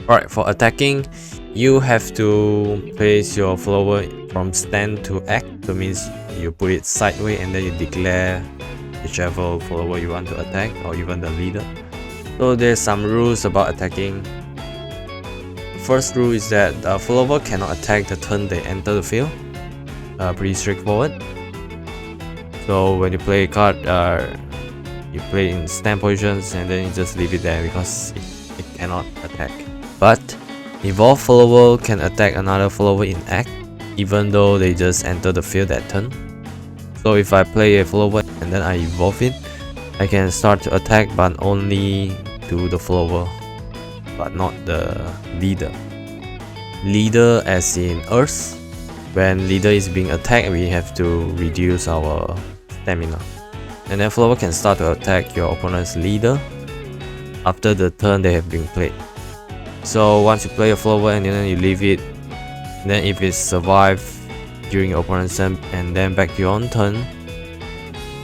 Alright, for attacking, you have to place your follower from stand to act. So means you put it sideways and then you declare whichever follower you want to attack, or even the leader. So there's some rules about attacking. First rule is that the follower cannot attack the turn they enter the field. Pretty straightforward. So when you play a card, you play in stand positions and then you just leave it there because it cannot attack. But evolved follower can attack another follower in act, even though they just enter the field that turn. So if I play a follower and then I evolve it, I can start to attack, but only to the follower, but not the leader. Leader as in Earth. When leader is being attacked, we have to reduce our stamina. And then follower can start to attack your opponent's leader after the turn they have been played. So once you play a follower and then you leave it, then if it survives during your opponent's turn and then back to your own turn,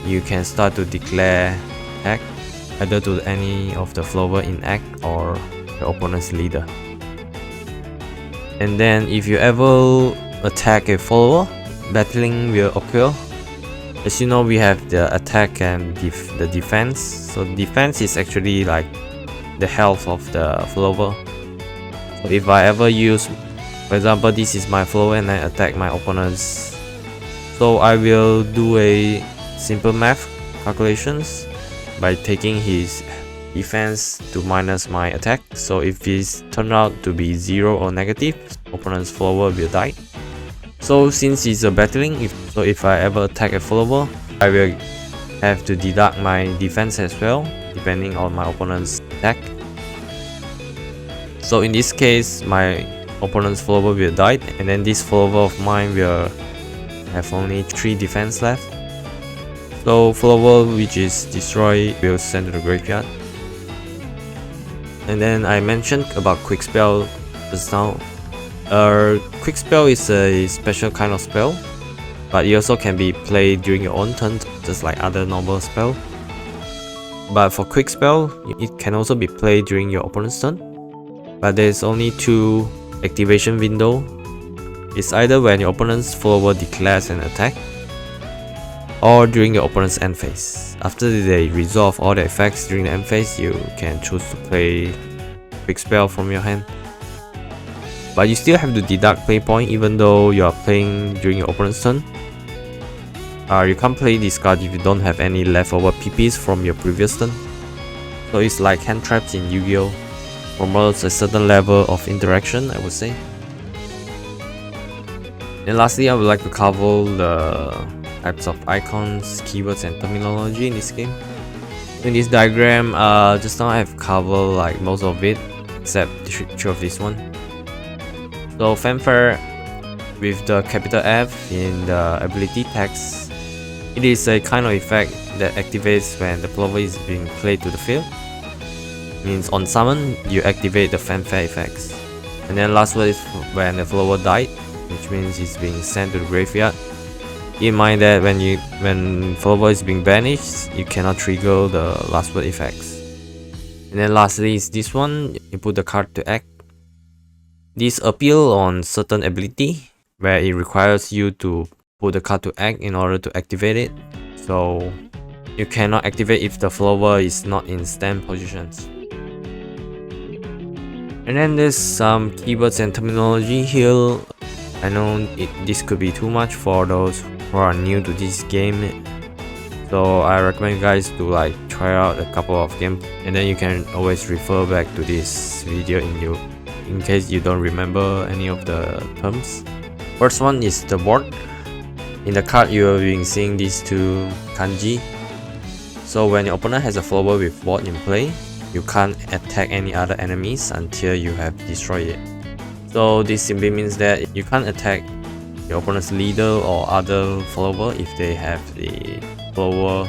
you can start to declare act either to any of the follower in act or the opponent's leader. And then if you ever attack a follower, battling will occur. As you know, we have the attack and the defense. So defense is actually like the health of the follower. So if I ever use, for example, this is my follower and I attack my opponent's, so I will do a simple math calculations by taking his defense to minus my attack. So if this turned out to be 0 or negative, opponent's follower will die. So since it's a battling, if I ever attack a follower, I will have to deduct my defense as well, depending on my opponent's attack. So in this case, my opponent's follower will die, and then this follower of mine will have only 3 defense left. So follower which is destroyed will send to the graveyard. And then I mentioned about quick spell just now. Quick spell is a special kind of spell, but it also can be played during your own turn, just like other normal spell. But for quick spell, it can also be played during your opponent's turn, but there's only 2 activation window. It's either when your opponent's follower declares an attack, or during your opponent's end phase. After they resolve all the effects during the end phase, you can choose to play quick spell from your hand. But you still have to deduct play point even though you are playing during your opponent's turn. You can't play this card if you don't have any leftover PPs from your previous turn. So it's like hand traps in Yu-Gi-Oh! Promotes a certain level of interaction, I would say. And lastly, I would like to cover the types of icons, keywords and terminology in this game. In this diagram, just now I've covered like most of it except the picture of this one. So fanfare with the capital F in the ability text, it is a kind of effect that activates when the follower is being played to the field. Means on summon, you activate the fanfare effects. And then last word is when the follower died, which means it's being sent to the graveyard. Keep in mind that when follower is being banished, you cannot trigger the last word effects. And then lastly is this one, you put the card to act. This appeal on certain ability where it requires you to put the card to act in order to activate it. So you cannot activate if the follower is not in stand positions. And then there's some keywords and terminology here. I know this could be too much for those who are new to this game. So I recommend you guys to like try out a couple of games, and then you can always refer back to this video in case you don't remember any of the terms. First one is the board. In the card you are being seeing these 2 kanji. So when your opponent has a follower with board in play, you can't attack any other enemies until you have destroyed it. So this simply means that you can't attack your opponent's leader or other follower if they have the follower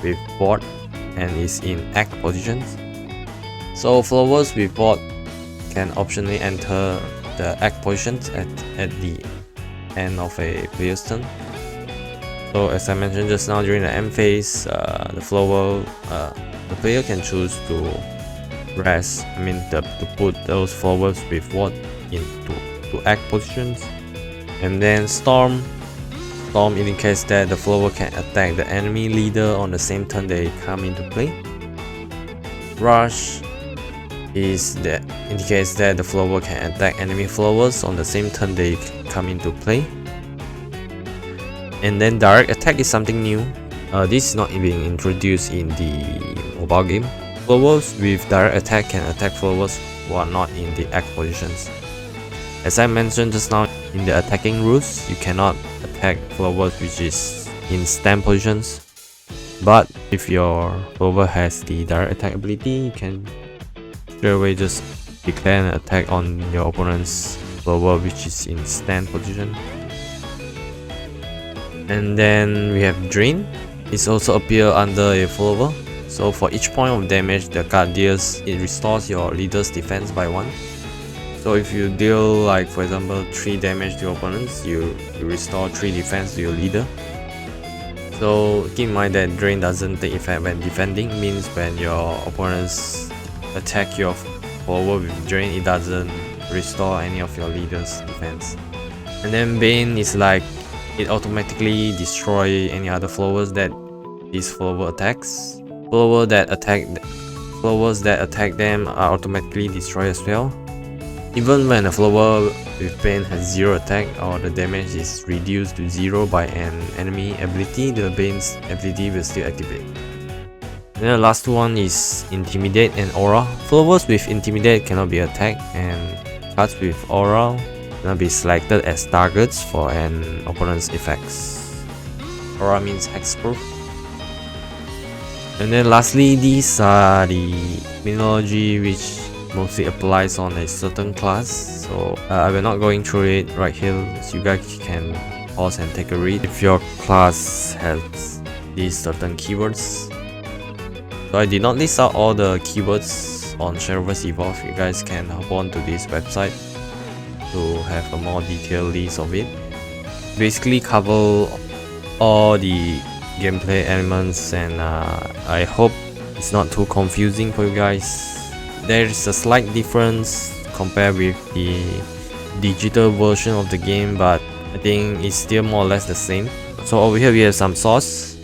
with board and is in act positions. So followers with board can optionally enter the act positions at the end of a player's turn. So as I mentioned just now, during the end phase, the player can choose to rest. I mean to put those flowers with what into act positions. And then Storm indicates that the flower can attack the enemy leader on the same turn they come into play. Rush indicates that the flower can attack enemy flowers on the same turn they come into play. And then direct attack is something new. This is not being introduced in the mobile game. Flowers with direct attack can attack flowers who are not in the act positions. As I mentioned just now, in the attacking rules, you cannot attack flowers which is in stand positions. But if your flower has the direct attack ability, you can straight away just declare an attack on your opponent's flower which is in stand position. And then we have Drain. It also appears under a flower. So for each point of damage the card deals, it restores your leader's defense by 1. So if you deal, like for example 3 damage to your opponents, you restore 3 defense to your leader. So keep in mind that Drain doesn't take effect when defending, means when your opponents attack your flower with Drain, it doesn't restore any of your leader's defense. And then Bane is like, it automatically destroy any other flowers that this flower attacks. Flowers that attack them are automatically destroyed as well. Even when a flower with Bane has 0 attack or the damage is reduced to 0 by an enemy ability, the Bane's ability will still activate. Then the last one is Intimidate and Aura. Flowers with Intimidate cannot be attacked, and cards with Aura cannot be selected as targets for an opponent's effects. Aura means hexproof. And then lastly, these are the mineralogy which mostly applies on a certain class, so I will not going through it right here, so you guys can pause and take a read if your class has these certain keywords. So I did not list out all the keywords on Shadowverse Evolve. You guys can hop on to this website to have a more detailed list of it. Basically cover all the gameplay elements, and I hope it's not too confusing for you guys. There is a slight difference compared with the digital version of the game, but I think it's still more or less the same. So over here we have some source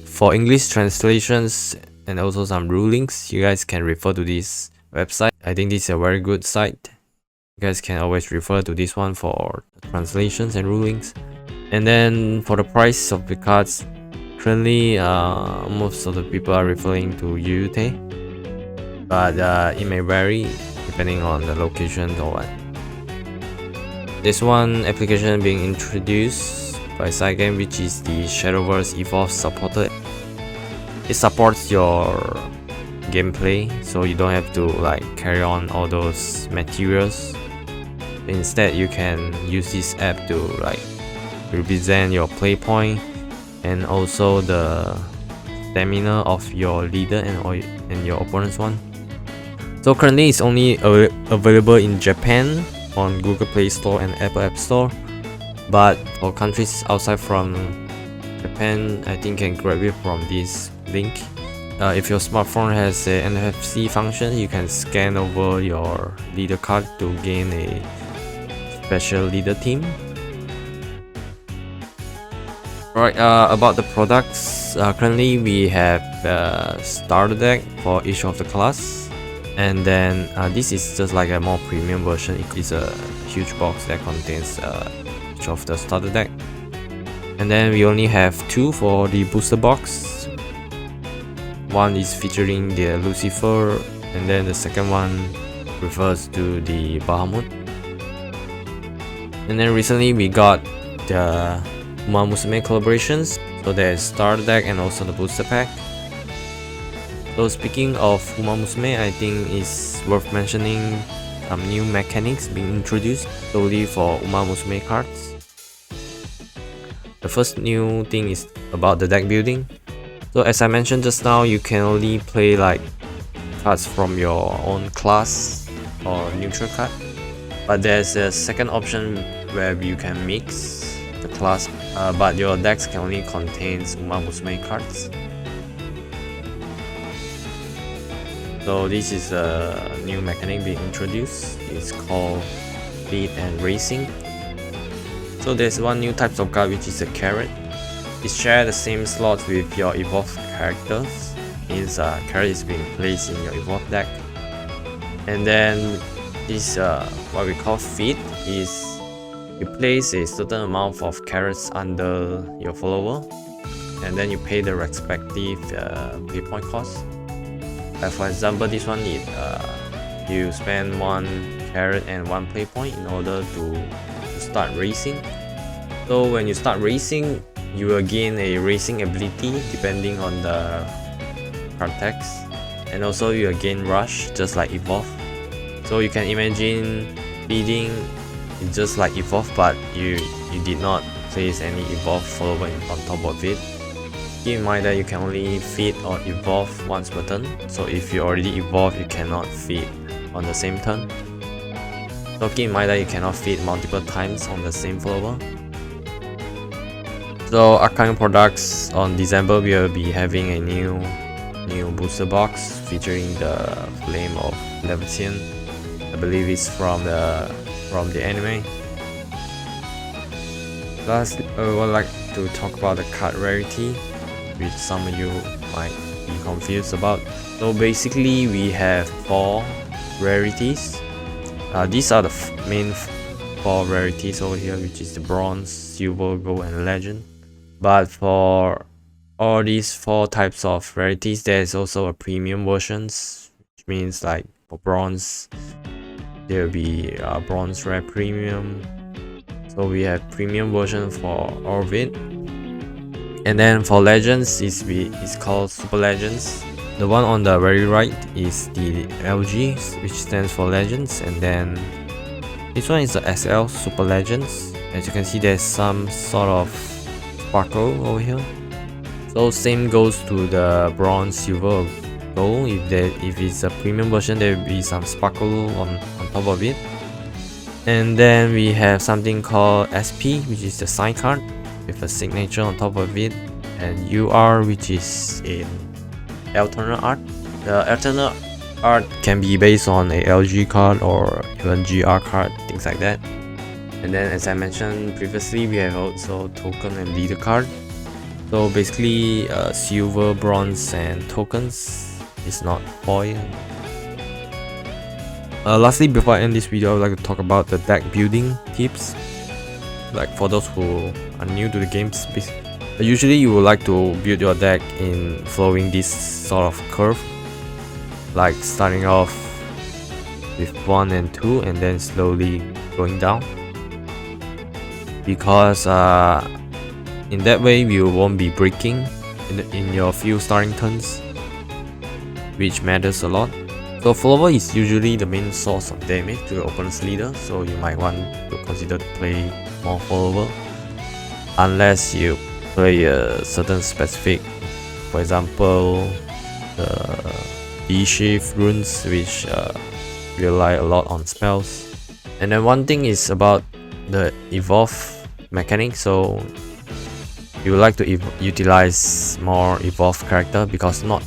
for English translations and also some rulings. You guys can refer to this website. I think this is a very good site. You guys can always refer to this one for translations and rulings. And then for the price of the cards, currently most of the people are referring to UUT, but it may vary depending on the location or what. This one application being introduced by Sidegame, which is the Shadowverse Evolve supporter. It supports your gameplay, so you don't have to like carry on all those materials. Instead, you can use this app to like represent your play point and also the stamina of your leader and your opponent's one. So currently it's only available in Japan on Google Play Store and Apple App Store, but for countries outside from Japan, I think you can grab it from this link. If your smartphone has an NFC function, you can scan over your leader card to gain a special leader team. Right, about the products, currently we have starter deck for each of the class, and then this is just like a more premium version. It's a huge box that contains each of the starter deck, and then we only have 2 for the booster box. One is featuring the Lucifer, and then the second one refers to the Bahamut. And then recently we got the Umamusume collaborations, so there's starter deck and also the booster pack. So speaking of Umamusume, I think it's worth mentioning some new mechanics being introduced solely for Umamusume cards. The first new thing is about the deck building. So as I mentioned just now, you can only play like cards from your own class or neutral card, but there's a second option where you can mix the class, but your decks can only contain Umamusume cards. So this is a new mechanic being introduced. It's called Speed and Racing. So there's one new type of card, which is a carrot. It shares the same slots with your evolved characters. Means carrot is being placed in your evolved deck. And then this what we call feed is you place a certain amount of carrots under your follower, and then you pay the respective pay point cost. For example, this one is you spend 1 carrot and 1 play point in order to start racing. So when you start racing, you will gain a racing ability depending on the card text, and also you will gain rush just like evolve. So you can imagine feeding is just like evolve, but you did not place any evolve follower on top of it. Keep in mind that you can only feed or evolve once per turn, so if you already evolve, you cannot feed on the same turn. So keep in mind that you cannot feed multiple times on the same follower. So upcoming products on December, we will be having a new booster box featuring the Flame of Leviathan. I believe it's from the anime. Last, I would like to talk about the card Rarity, which some of you might be confused about. So basically, we have 4 rarities. These are the main 4 rarities over here, which is the bronze, silver, gold, and legend. But for all these 4 types of rarities, there's also a premium versions, which means like for bronze, there will be bronze rare premium. So we have premium version for all of it. And then for legends, it's called super legends. The one on the very right is the LG, which stands for legends, and then this one is the SL super legends. As you can see, there's some sort of sparkle over here. So same goes to the bronze, silver, gold. If it's a premium version, there will be some sparkle on top of it. And then we have something called SP, which is the sign card with a signature on top of it, and UR, which is in alternate art. The alternate art can be based on a LG card or even GR card, things like that. And then, as I mentioned previously, we have also token and leader card. So basically, silver, bronze, and tokens is not foil. Lastly, before I end this video, I would like to talk about the deck building tips. Like for those who are new to the games, usually you would like to build your deck in following this sort of curve, like starting off with 1 and 2 and then slowly going down, because in that way you won't be breaking in your few starting turns, which matters a lot. So follower is usually the main source of damage to your opponent's leader, so you might want to consider to play more follower, unless you play a certain specific, for example the D-shift runes, which rely a lot on spells. And then one thing is about the evolve mechanic, so you would like to utilize more evolved character, because not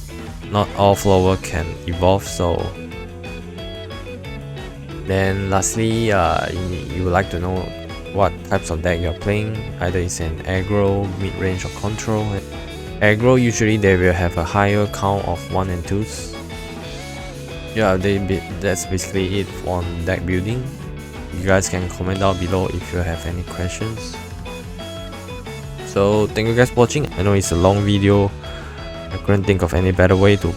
all follower can evolve. So then lastly, you would like to know what types of deck you're playing. Either it's an aggro, mid-range, or control. Aggro, usually they will have a higher count of 1 and 2s. Yeah, that's basically it on deck building. You guys can comment down below if you have any questions. So thank you guys for watching. I know it's a long video. I couldn't think of any better way to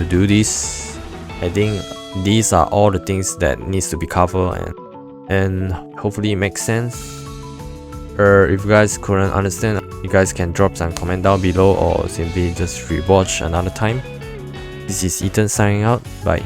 do this. I think these are all the things that needs to be covered, and hopefully it makes sense. If you guys couldn't understand, you guys can drop some comment down below, or simply just rewatch another time. This is Ethan signing out. Bye.